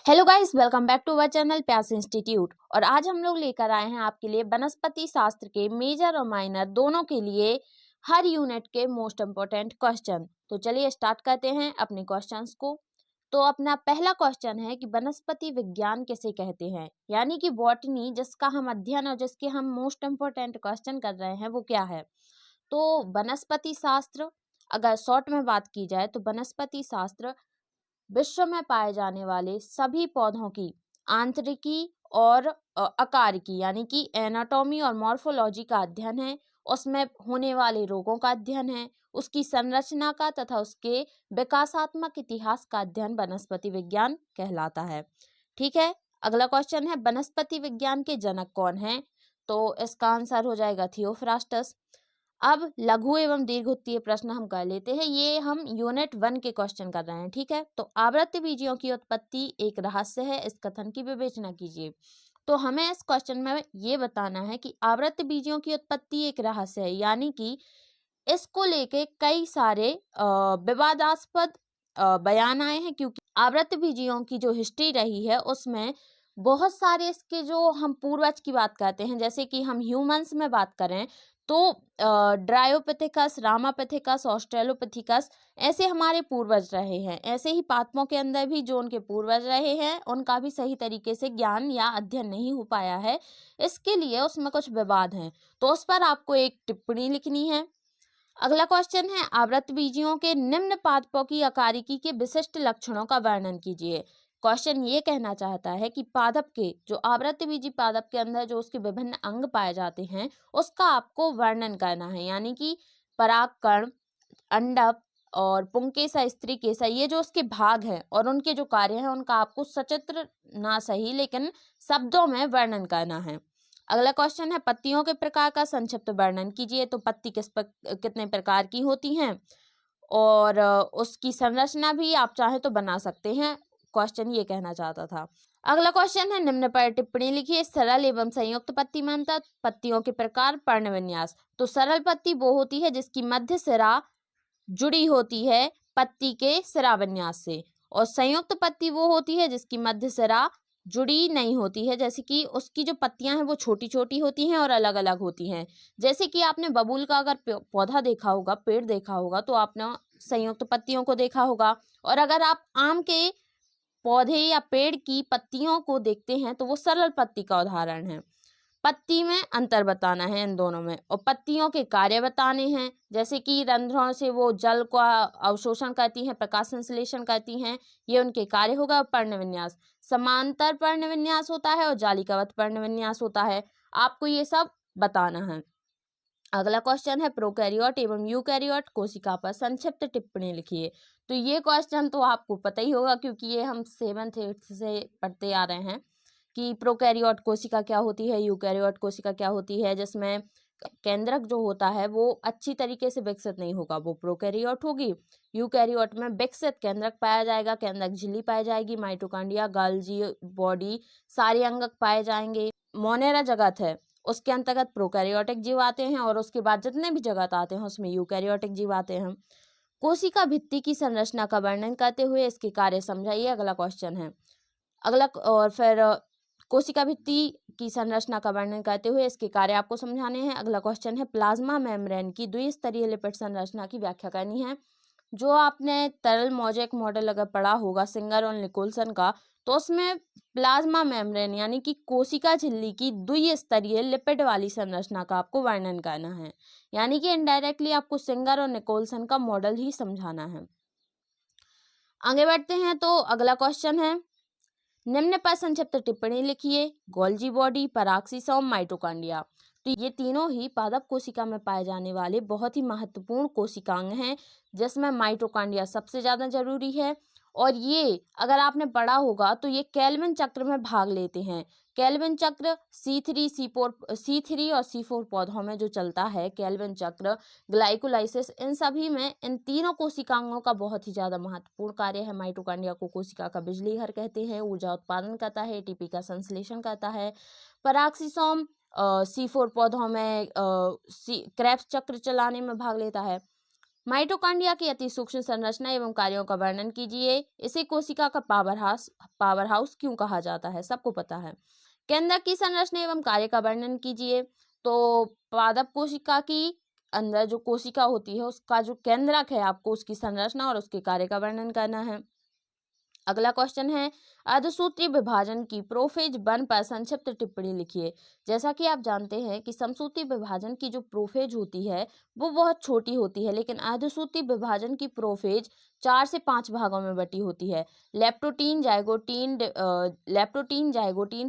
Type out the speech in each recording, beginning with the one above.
Hello guys, welcome back to our channel प्यास institute. और आज हम लोग लेकर आए हैं आपके लिए वनस्पति शास्त्र के मेजर और माइनर दोनों के लिए हर यूनिट के मोस्ट इम्पोर्टेंट क्वेश्चन। तो चलिए स्टार्ट करते हैं अपने क्वेश्चंस को। तो अपना पहला क्वेश्चन है कि वनस्पति विज्ञान किसे कहते हैं, यानी कि बॉटनी जिसका हम अध्ययन और जिसके हम मोस्ट इम्पोर्टेंट क्वेश्चन कर रहे हैं वो क्या है। तो वनस्पति शास्त्र, अगर शॉर्ट में बात की जाए तो वनस्पति शास्त्र विश्व में पाए जाने वाले सभी पौधों की आंतरिकी और आकार की, यानी कि एनाटॉमी और मॉर्फोलॉजी का अध्ययन है। उसमें होने वाले रोगों का अध्ययन है, उसकी संरचना का तथा उसके विकासात्मक इतिहास का अध्ययन वनस्पति विज्ञान कहलाता है। ठीक है, अगला क्वेश्चन है वनस्पति विज्ञान के जनक कौन हैं। तो इसका आंसर हो जाएगा थियोफ्रास्टस। अब लघु एवं दीर्घ उत्तीय प्रश्न हम कर लेते हैं, ये हम यूनिट 1 के क्वेश्चन कर रहे हैं। ठीक है, तो आवृत्त बीजियों की उत्पत्ति एक रहस्य है, इस कथन की विवेचना कीजिए। तो हमें इस क्वेश्चन में ये बताना है कि आवृत्त बीजियों की उत्पत्ति एक रहस्य है, यानी कि इसको लेके कई सारे विवादास्पद बयान आए हैं, क्योंकि आवृत्त बीजियों की जो हिस्ट्री रही है उसमें बहुत सारे इसके जो हम पूर्वज की बात करते हैं, जैसे कि हम ह्यूमंस में बात करें तो ड्रायोपिथेकस, रामापिथेकस, ऑस्ट्रेलोपिथेकस ऐसे हमारे पूर्वज रहे हैं। ऐसे ही पादपों के अंदर भी जो उनके पूर्वज रहे हैं उनका भी सही तरीके से ज्ञान या अध्ययन नहीं हो पाया है, इसके लिए उसमें कुछ विवाद हैं। तो उस पर आपको एक टिप्पणी लिखनी है। अगला क्वेश्चन है आवृत्त बीजियों के निम्न पादपों की आकारिकी के विशिष्ट लक्षणों का वर्णन कीजिए। क्वेश्चन ये कहना चाहता है कि पादप के जो आवृत्त बीजी पादप के अंदर जो उसके विभिन्न अंग पाए जाते हैं उसका आपको वर्णन करना है, यानी कि परागकण, अंडक और पुंकेसर, स्त्री केसर, ये जो उसके भाग हैं और उनके जो कार्य हैं उनका आपको सचित्र ना सही लेकिन शब्दों में वर्णन करना है। अगला क्वेश्चन है पत्तियों के प्रकार का संक्षिप्त वर्णन कीजिए। तो पत्ती कितने प्रकार की होती हैं और उसकी संरचना भी आप चाहें तो बना सकते हैं, क्वेश्चन ये कहना चाहता था। अगला क्वेश्चन है निम्न पर टिप्पणी लिखिए। सरल एवं संयुक्त पत्ती में अंतर, पत्तियों के प्रकार, पर्ण विन्यास। तो सरल पत्ती वो होती है जिसकी मध्य सिरा जुड़ी होती है पत्ती के सिरा विन्यास से, और संयुक्त पत्ती वो होती है जिसकी मध्य सिरा जुड़ी नहीं होती है, जैसे कि उसकी जो पत्तियां हैं वो छोटी छोटी होती हैं और अलग अलग होती हैं। जैसे कि आपने बबूल का अगर पौधा देखा होगा, पेड़ देखा होगा, तो आपने संयुक्त पत्तियों को देखा होगा। और अगर आप आम के पौधे या पेड़ की पत्तियों को देखते हैं तो वो सरल पत्ती का उदाहरण है। पत्ती में अंतर बताना है इन दोनों में, और पत्तियों के कार्य बताने हैं, जैसे कि रंध्रों से वो जल का अवशोषण करती हैं, प्रकाश संश्लेषण करती हैं, ये उनके कार्य होगा। पर्ण विन्यास, समांतर पर्ण विन्यास होता है और जालिकावत पर्ण विन्यास होता है, आपको ये सब बताना है। अगला क्वेश्चन है प्रोकैरियोट एवं यूकैरियोट कोशिका पर संक्षिप्त टिप्पणी लिखिए। तो ये क्वेश्चन तो आपको पता ही होगा, क्योंकि ये हम 7th 8th से पढ़ते आ रहे हैं कि प्रोकैरियोट कोशिका क्या होती है, यूकैरियोट कोशिका क्या होती है। जिसमें केंद्रक जो होता है वो अच्छी तरीके से विकसित नहीं होगा, वो प्रोकैरियोट होगी। यूकैरियोट में विकसित केंद्रक पाया जाएगा, केंद्रक झिल्ली पाई जाएगी, माइटोकॉन्ड्रिया, गाल्जी बॉडी, सारे अंगक पाए जाएंगे। मोनेरा जगत है, उसके अंतर्गत प्रोकैरियोटिक जीव आते हैं, और उसके बाद जितने भी जगत आते हैं उसमें यूकैरियोटिक जीव आते हैं। कोशिका भित्ति की संरचना का वर्णन करते हुए इसके कार्य समझाइए, अगला क्वेश्चन है। अगला और फिर कोशिका भित्ति की संरचना का वर्णन करते हुए इसके कार्य आपको समझाने हैं। अगला क्वेश्चन है प्लाज्मा मेम्ब्रेन की द्विस्तरीय लिपिड संरचना की व्याख्या करनी है। जो आपने तरल मोज़ेक मॉडल अगर पढ़ा होगा सिंगर और निकोलसन का, तो उसमें प्लाज्मा मेम्ब्रेन यानी कि कोशिका झिल्ली की द्विस्तरीय लिपिड वाली संरचना का आपको वर्णन करना है, यानी कि इनडायरेक्टली आपको सिंगर और निकोलसन का मॉडल ही समझाना है। आगे बढ़ते हैं, तो अगला क्वेश्चन है निम्न पर संक्षिप्त टिप्पणी लिखिए। Golgi body, peroxisome, mitochondria. तो ये तीनों ही पादप कोशिका में पाए जाने वाले बहुत ही महत्वपूर्ण कोशिकांग हैं, जिसमें माइटोकॉन्ड्रिया सबसे ज्यादा जरूरी है। और ये अगर आपने पढ़ा होगा तो ये केल्विन चक्र में भाग लेते हैं। केल्विन चक्र C3 और C4 पौधों में जो चलता है केल्विन चक्र, ग्लाइकोलाइसिस, इन सभी में इन तीनों कोशिकांगों का बहुत ही ज्यादा महत्वपूर्ण कार्य है। माइटोकॉन्ड्रिया को कोशिका का बिजली घर कहते हैं, ऊर्जा उत्पादन करता है, एटीपी का संश्लेषण करता है। पराक्सीसोम C4 पौधों में क्रेब्स चक्र चलाने में भाग लेता है। माइटोकॉन्ड्रिया की अति सूक्ष्म संरचना एवं कार्यों का वर्णन कीजिए। इसे कोशिका का पावर हाउस क्यों कहा जाता है, सबको पता है। केंद्रक की संरचना एवं कार्य का वर्णन कीजिए। तो पादप कोशिका की अंदर जो कोशिका होती है उसका जो केंद्रक है, आपको उसकी संरचना और उसके कार्य का वर्णन करना है। अगला क्वेश्चन है, अर्धसूत्रीय विभाजन की प्रोफेज 1 पर संक्षिप्त टिप्पणी लिखिए। जैसा कि आप जानते हैं कि समसूत्री विभाजन की जो प्रोफेज होती है वो बहुत छोटी होती है, लेकिन अर्धसूत्रीय विभाजन की प्रोफेज 4 से 5 भागों में बटी होती है। Leptotene, zygotene,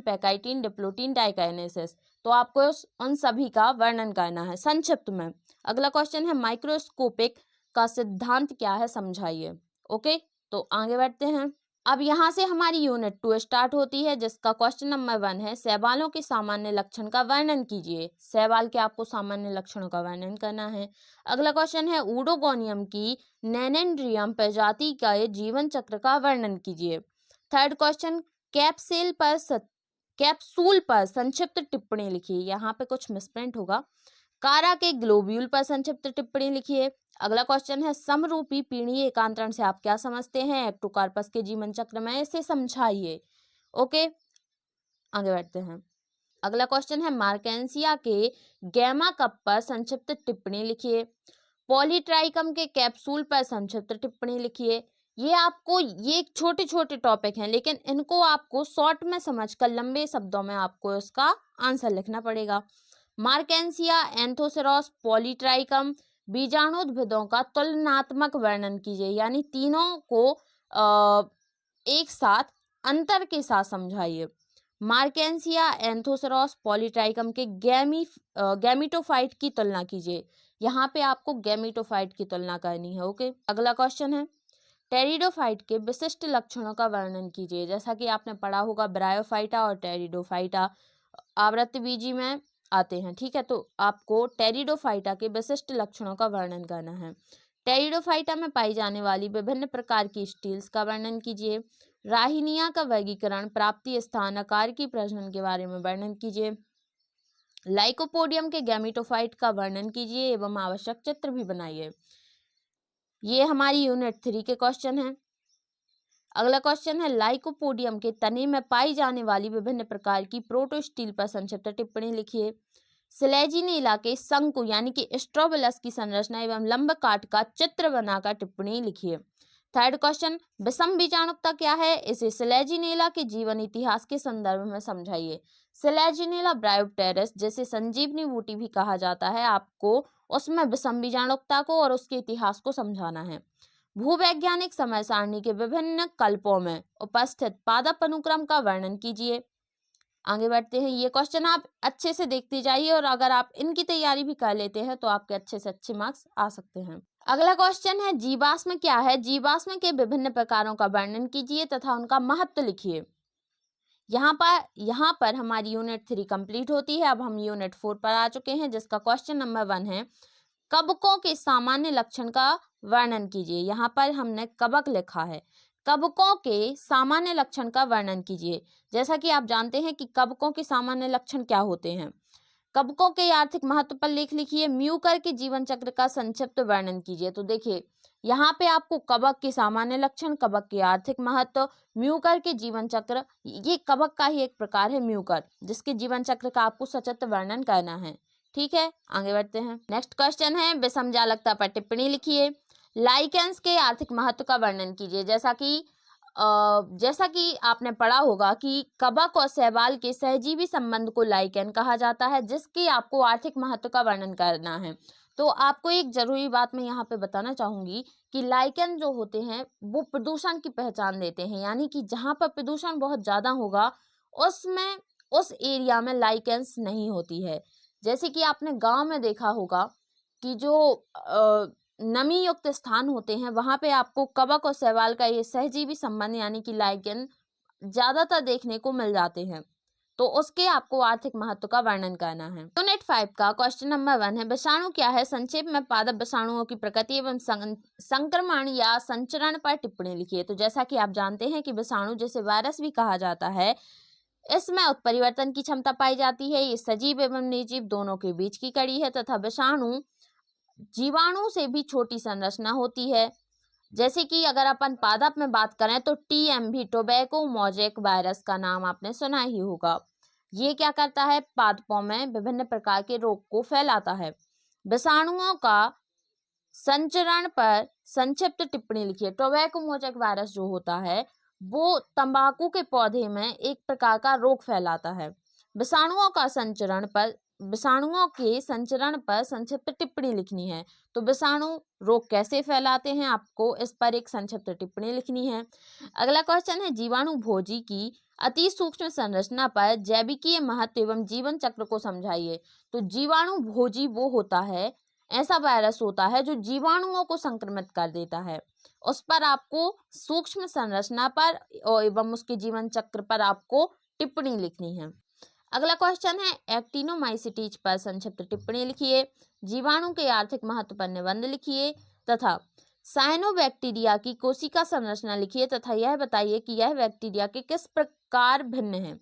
pachytene, diplotene, diakinesis. तो आपको उन सभी का वर्णन करना है संक्षिप्त में। अगला क्वेश्चन है, माइक्रोस्कोपिक का सिद्धांत क्या है, समझाइए। ओके, तो आगे बढ़ते हैं। अब यहाँ से हमारी यूनिट 2 स्टार्ट होती है, जिसका क्वेश्चन नंबर 1 है, शैवालों के सामान्य लक्षण का वर्णन कीजिए। शैवाल के आपको सामान्य लक्षणों का वर्णन करना है। अगला क्वेश्चन है, ऊडोगोनियम की नैनेंड्रियम प्रजाति का जीवन चक्र का वर्णन कीजिए। थर्ड क्वेश्चन, कैप्सूल पर संक्षिप्त टिप्पणी लिखिए। यहाँ पे कुछ मिसप्रिंट होगा। कारा के ग्लोब्यूल पर संक्षिप्त टिप्पणी लिखिए। अगला क्वेश्चन है, समरूपी पीढ़ीय एकांतरण से आप क्या समझते हैं, एक्टोकार्पस के जीवन चक्र में, इसे समझाइए। ओके, आगे बढ़ते हैं। अगला क्वेश्चन है, मार्केंसिया के गैमा कप पर संक्षिप्त टिप्पणी लिखिए। पॉलीट्राइकम के कैप्सूल पर संक्षिप्त टिप्पणी लिखिए। ये छोटे छोटे टॉपिक हैं, लेकिन इनको आपको शॉर्ट में समझकर लंबे शब्दों में आपको इसका आंसर लिखना पड़ेगा। मार्केंसिया, एंथोसेरोस, पॉलीट्राइकम बीजाणुउद्भिदों का तुलनात्मक वर्णन कीजिए, यानी तीनों को एक साथ अंतर के साथ समझाइए। मार्केंसिया, एंथोसेरोस, पॉलीट्राइकम के गैमीटोफाइट की तुलना कीजिए। यहाँ पे आपको गैमीटोफाइट की तुलना करनी है। ओके, अगला क्वेश्चन है, टेरिडोफाइट के विशिष्ट लक्षणों का वर्णन कीजिए। जैसा कि आपने पढ़ा होगा, ब्रायोफाइटा और टेरिडोफाइटा आवृतबीजी में आते हैं। ठीक है, तो आपको टेरिडोफाइटा के विशिष्ट लक्षणों का वर्णन करना है। टेरिडोफाइटा में पाई जाने वाली विभिन्न प्रकार की स्टील्स का वर्णन कीजिए। राहिनिया का वर्गीकरण, प्राप्ति स्थान, आकार की प्रजनन के बारे में वर्णन कीजिए। लाइकोपोडियम के गैमीटोफाइट का वर्णन कीजिए एवं आवश्यक चित्र भी बनाइए। ये हमारी यूनिट 3 के क्वेश्चन है। अगला क्वेश्चन है, लाइकोपोडियम के तने में पाई जाने वाली विभिन्न प्रकार की प्रोटोस्टील पर संक्षिप्त टिप्पणी लिखिए। स्लेजिनेला के शंकु यानी कि स्ट्रोबिलस की संरचना एवं लंब काट का चित्र बनाकर टिप्पणी लिखिए। थर्ड क्वेश्चन, विषम बीजाणुकता क्या है, इसे स्लेजिनेला के जीवन इतिहास के संदर्भ में समझाइए। स्लेजिनेला ब्रायोप्टेरस, जिसे संजीवनी बूटी भी कहा जाता है, आपको उसमें विषम बीजाणुकता को और उसके इतिहास को समझाना है। भूवैज्ञानिक समय सारणी के विभिन्न कल्पों में उपस्थित पादप अनुक्रम का वर्णन कीजिए। आगे बढ़ते हैं। ये क्वेश्चन आप अच्छे से देखते जाइए और अगर आप इनकी तैयारी भी कर लेते हैं तो आपके अच्छे से अच्छे मार्क्स आ सकते हैं। अगला क्वेश्चन है, जीवाश्म क्या है, जीवाश्म के विभिन्न प्रकारों का वर्णन कीजिए तथा उनका महत्व लिखिए। यहाँ पर हमारी यूनिट 3 कंप्लीट होती है। अब हम यूनिट 4 पर आ चुके हैं, जिसका क्वेश्चन नंबर 1 है, कवकों के सामान्य लक्षण का वर्णन कीजिए। यहाँ पर हमने कवक लिखा है। कवकों के सामान्य लक्षण का वर्णन कीजिए। जैसा कि आप जानते हैं कि कवकों के सामान्य लक्षण क्या होते हैं। कवकों के आर्थिक महत्व पर लेख लिखिए। म्यूकर के जीवन चक्र का संक्षिप्त वर्णन कीजिए। तो देखिए, यहाँ पे आपको कवक के सामान्य लक्षण, कवक के आर्थिक महत्व, म्यूकर के जीवन चक्र, ये कवक का ही एक प्रकार है म्यूकर, जिसके जीवन चक्र का आपको सचित्र वर्णन करना है। ठीक है, आगे बढ़ते हैं। नेक्स्ट क्वेश्चन है, विषमजालकता पर टिप्पणी लिखिए। लाइकेंस के आर्थिक महत्व का वर्णन कीजिए। जैसा कि आपने पढ़ा होगा कि कवक और शैवाल के सहजीवी संबंध को लाइकेन कहा जाता है, जिसकी आपको आर्थिक महत्व का वर्णन करना है। तो आपको एक जरूरी बात मैं यहाँ पे बताना चाहूंगी कि लाइकेन जो होते हैं वो प्रदूषण की पहचान देते हैं, यानी कि जहाँ पर प्रदूषण बहुत ज्यादा होगा उस एरिया में लाइकेंस नहीं होती है। जैसे कि आपने गांव में देखा होगा कि जो नमी युक्त स्थान होते हैं वहां पे आपको कवक और शैवाल का ये सहजीवी संबंध यानी कि लाइकेन ज्यादातर देखने को मिल जाते हैं। तो उसके आपको आर्थिक महत्व का वर्णन करना है। यूनिट 5 का क्वेश्चन नंबर 1 है, विषाणु क्या है, संक्षेप में पादप विषाणुओं की प्रकृति एवं संक्रमण या संचरण पर टिप्पणी लिखिए। तो जैसा कि आप जानते हैं कि विषाणु, जिसे वायरस भी कहा जाता है, इसमें उत्परिवर्तन की क्षमता पाई जाती है। ये सजीव एवं निर्जीव दोनों के बीच की कड़ी है तथा विषाणु जीवाणु से भी छोटी संरचना होती है। जैसे कि अगर अपन पादप में बात करें तो TMV टोबैको मोज़ेक वायरस का नाम आपने सुना ही होगा। ये क्या करता है, पादपों में विभिन्न प्रकार के रोग को फैलाता है। विषाणुओं का संचरण पर संक्षिप्त टिप्पणी लिखिए। टोबैको मोज़ेक वायरस जो होता है वो तंबाकू के पौधे में एक प्रकार का रोग फैलाता है। विषाणुओं के संचरण पर संक्षिप्त टिप्पणी लिखनी है। तो विषाणु रोग कैसे फैलाते हैं, आपको इस पर एक संक्षिप्त टिप्पणी लिखनी है। अगला क्वेश्चन है, जीवाणु भोजी की अति सूक्ष्म संरचना पर जैविकीय महत्व एवं जीवन चक्र को समझाइए। तो जीवाणु भोजी वो होता है, ऐसा वायरस होता है जो जीवाणुओं को संक्रमित कर देता है। उस पर आपको सूक्ष्म संरचना पर एवं उसके जीवन चक्र पर आपको टिप्पणी लिखनी है। अगला क्वेश्चन है, एक्टिनोमाइसिटीज पर संक्षिप्त टिप्पणी लिखिए। जीवाणु के आर्थिक महत्व पर निबंध लिखिए तथा साइनोबैक्टीरिया की कोशिका संरचना लिखिए तथा यह बताइए कि यह बैक्टीरिया के किस प्रकार भिन्न है।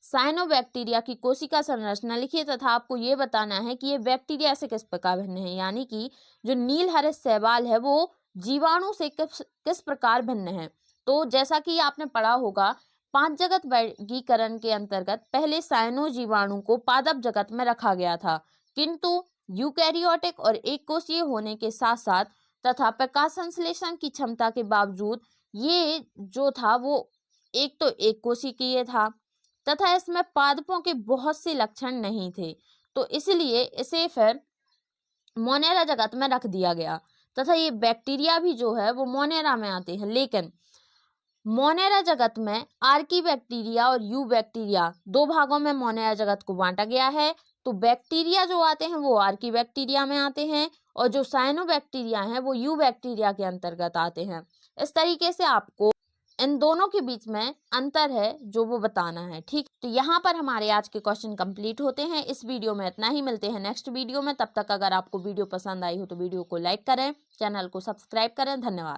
साइनोबैक्टीरिया की कोशिका संरचना लिखिए तथा आपको ये बताना है कि ये बैक्टीरिया से किस प्रकार भिन्न है, यानी कि जो नीलहरित शैवाल है वो जीवाणु से किस प्रकार भिन्न है। तो जैसा कि आपने पढ़ा होगा, 5 जगत वर्गीकरण के अंतर्गत पहले साइनो जीवाणु को पादप जगत में रखा गया था, किंतु यूकैरियोटिक और एक कोषीय होने के साथ साथ तथा प्रकाश संश्लेषण की क्षमता के बावजूद ये जो था वो एक कोशिकीय था तथा इसमें पादपों के बहुत से लक्षण नहीं थे, तो इसलिए इसे फिर मोनेरा जगत में रख दिया गया तथा ये बैक्टीरिया भी जो है वो मोनेरा में आते हैं। लेकिन मोनेरा जगत में आर्की बैक्टीरिया और यू बैक्टीरिया दो भागों में मोनेरा जगत को बांटा गया है। तो बैक्टीरिया जो आते हैं वो आर्की बैक्टीरिया में आते हैं और जो साइनो बैक्टीरिया हैं वो यू बैक्टीरिया के अंतर्गत आते हैं। इस तरीके से आपको इन दोनों के बीच में अंतर है जो वो बताना है। ठीक, तो यहाँ पर हमारे आज के क्वेश्चन कंप्लीट होते हैं। इस वीडियो में इतना ही, मिलते हैं नेक्स्ट वीडियो में। तब तक अगर आपको वीडियो पसंद आई हो तो वीडियो को लाइक करें, चैनल को सब्सक्राइब करें। धन्यवाद।